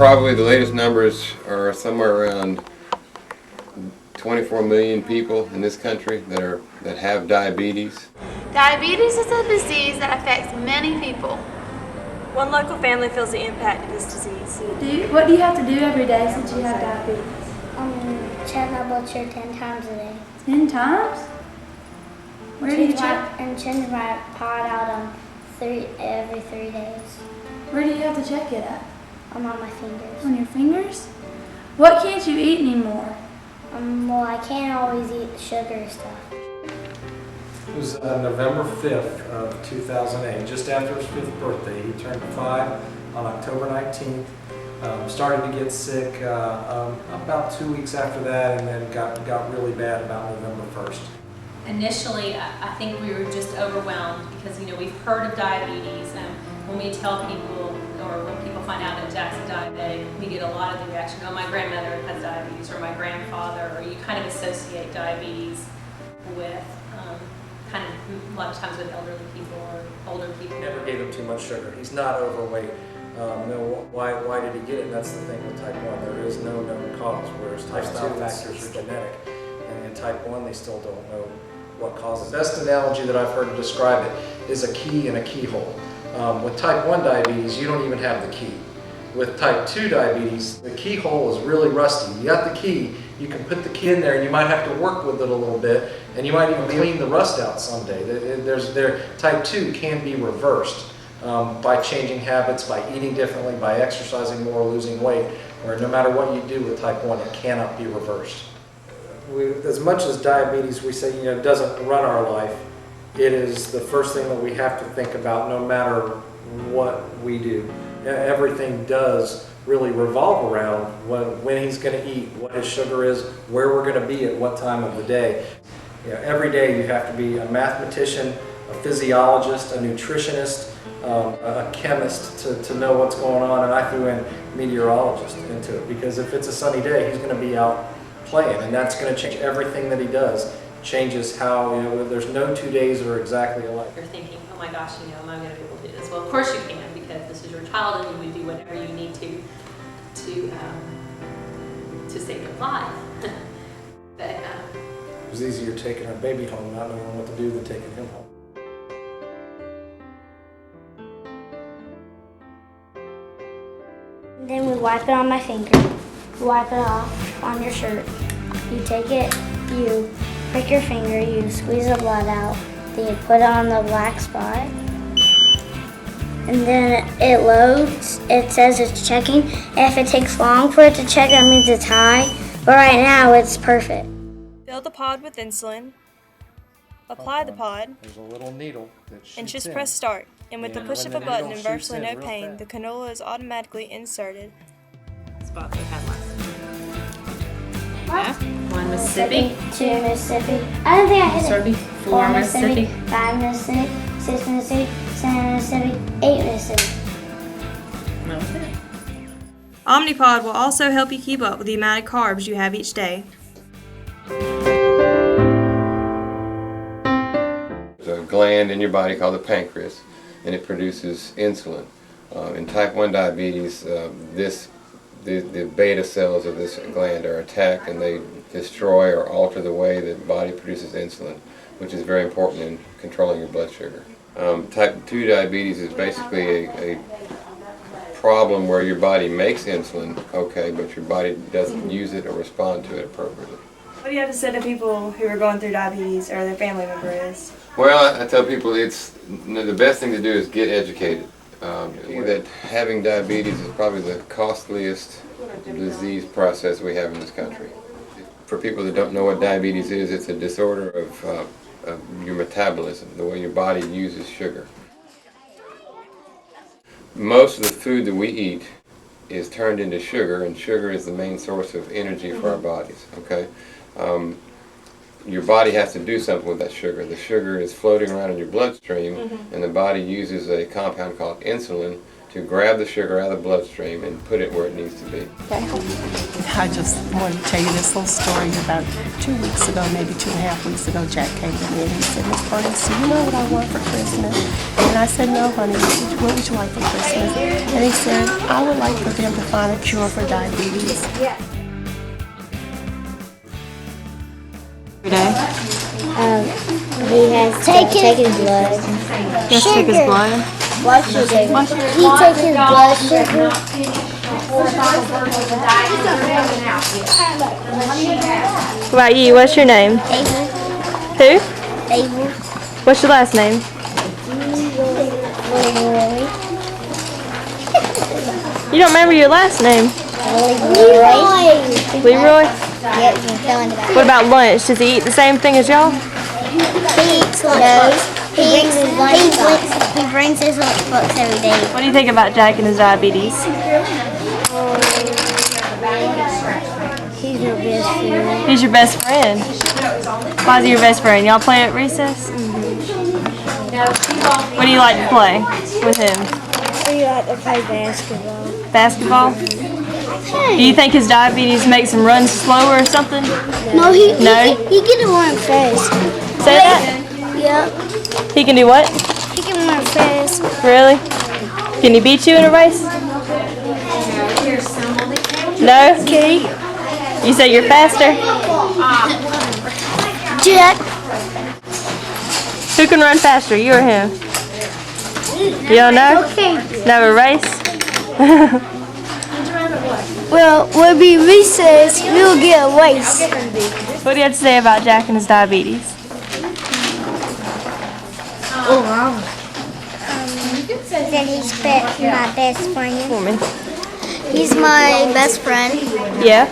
Probably the latest numbers are somewhere around 24 million people in this country that have diabetes. Diabetes is a disease that affects many people. One local family feels the impact of this disease. What do you have to do every day since you have diabetes? Check my blood sugar 10 times a day. 10 times? Where do you check? And change my pod out every 3 days. Where do you have to check it at? On my fingers. On your fingers? What can't you eat anymore? Well, I can't always eat sugar stuff. It was November 5th of 2008, just after his 5th birthday. He turned 5 on October 19th. Started to get sick about 2 weeks after that, and then got really bad about November 1st. Initially, I think we were just overwhelmed because, we've heard of diabetes, and when we tell people, or when people find out that Jack's diabetic, we get a lot of the reaction, oh, my grandmother has diabetes, or my grandfather, or you kind of associate diabetes with kind of a lot of times with elderly people or older people. Never gave him too much sugar. He's not overweight. Why did he get it? And that's the thing with type 1. There is no known cause, whereas lifestyle factors are genetic. And in type 1, they still don't know what causes it. The best analogy that I've heard to describe it is a key and a keyhole. With type 1 diabetes, you don't even have the key. With type 2 diabetes, the keyhole is really rusty. You got the key, you can put the key in there, and you might have to work with it a little bit, and you might even clean the rust out someday. Type 2 can be reversed by changing habits, by eating differently, by exercising more, losing weight, or no matter what you do with type 1, it cannot be reversed. As much as diabetes, we say, doesn't run our life, it is the first thing that we have to think about no matter what we do. Everything does really revolve around when he's going to eat, what his sugar is, where we're going to be at what time of the day. Every day you have to be a mathematician, a physiologist, a nutritionist, a chemist to know what's going on, and I threw in meteorologist into it because if it's a sunny day, he's going to be out playing, and that's going to change everything that he does. Changes how, there's no 2 days that are exactly alike. You're thinking, oh my gosh, am I going to be able to do this? Well, of course you can, because this is your child and you would do whatever you need to save your life. But it was easier taking our baby home, not knowing what to do, than taking him home. Then we wipe it on my finger. Wipe it off on your shirt. You take it, you prick your finger, you squeeze the blood out, then you put it on the black spot. And then it loads. It says it's checking. If it takes long for it to check, that means it's high. But right now, it's perfect. Fill the pod with insulin. Apply the pod. There's a little needle that And shoots just press start. And with the push of a when the button needle and virtually shoots no in real pain, fast. the canola is automatically inserted. spots we had last week. What? Yeah. 1 Mississippi. 2 Mississippi. I don't think I hit Mississippi. it. 4 Mississippi. 5 Mississippi. 6 Mississippi. 7 Mississippi. 8 Mississippi. That was it. Omnipod will also help you keep up with the amount of carbs you have each day. There's a gland in your body called the pancreas, and it produces insulin. In type 1 diabetes, the beta cells of this gland are attacked, and they destroy or alter the way the body produces insulin, which is very important in controlling your blood sugar. Type 2 diabetes is basically a problem where your body makes insulin okay, but your body doesn't use it or respond to it appropriately. What do you have to say to people who are going through diabetes or their family member is? Well, I tell people the best thing to do is get educated. That having diabetes is probably the costliest disease process we have in this country. For people that don't know what diabetes is, it's a disorder of your metabolism, the way your body uses sugar. Most of the food that we eat is turned into sugar, and sugar is the main source of energy for our bodies, okay? Your body has to do something with that sugar. The sugar is floating around in your bloodstream, and the body uses a compound called insulin to grab the sugar out of the bloodstream and put it where it needs to be. I just wanted to tell you this little story. About 2 weeks ago, maybe 2.5 weeks ago, Jack came to me and he said, Miss Bernice, do you know what I want for Christmas? And I said, no, honey, what would you like for Christmas? And he said, I would like for them to find a cure for diabetes. He has to take his blood. Just take his blood. Blood sugar. He takes his blood sugar. What about you? What's your name? Abel. Who? Abel. What's your last name? Leroy. You don't remember your last name? Leroy. Leroy? Yep, he's telling about. What about lunch? Does he eat the same thing as y'all? He eats lunch. He brings his lunch books every day. What do you think about Jack and his diabetes? He's your best friend. He's your best friend. Why is he your best friend? Y'all play at recess? What do you like to play with him? We like to play basketball. Basketball? Do you think his diabetes makes him run slower or something? No, he No? can run fast. Say that? Yep, He can do what? he can run fast. Really? Can he beat you in a race? No? Okay. You say you're faster? Jack. Who can run faster, you or him? You don't know? Okay. Never race? Well, when we recess, we'll get a race. What do you have to say about Jack and his diabetes? That he's my best friend. For me. He's my best friend, Yeah?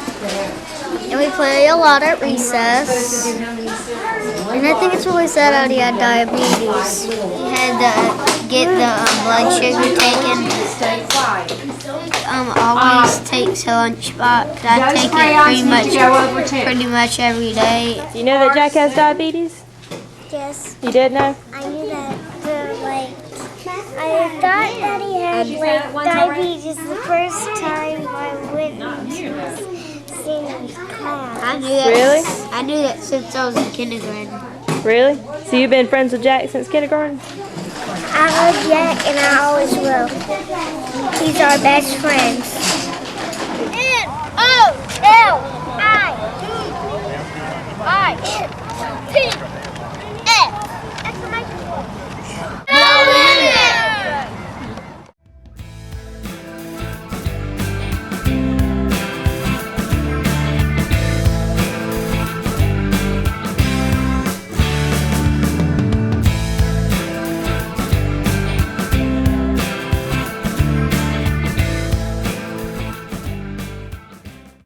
and we play a lot at recess. And I think it's really sad that he had diabetes. He had to get the blood sugar taken. Always takes a lunch box. I take it pretty much every day. Do you know that Jack has diabetes? Yes, You did know? I knew that. I thought that he had diabetes the first time I went to senior class. I knew that. Really? I knew that since I was in kindergarten. Really? So you've been friends with Jack since kindergarten? I love Jack and I always will. He's our best friends.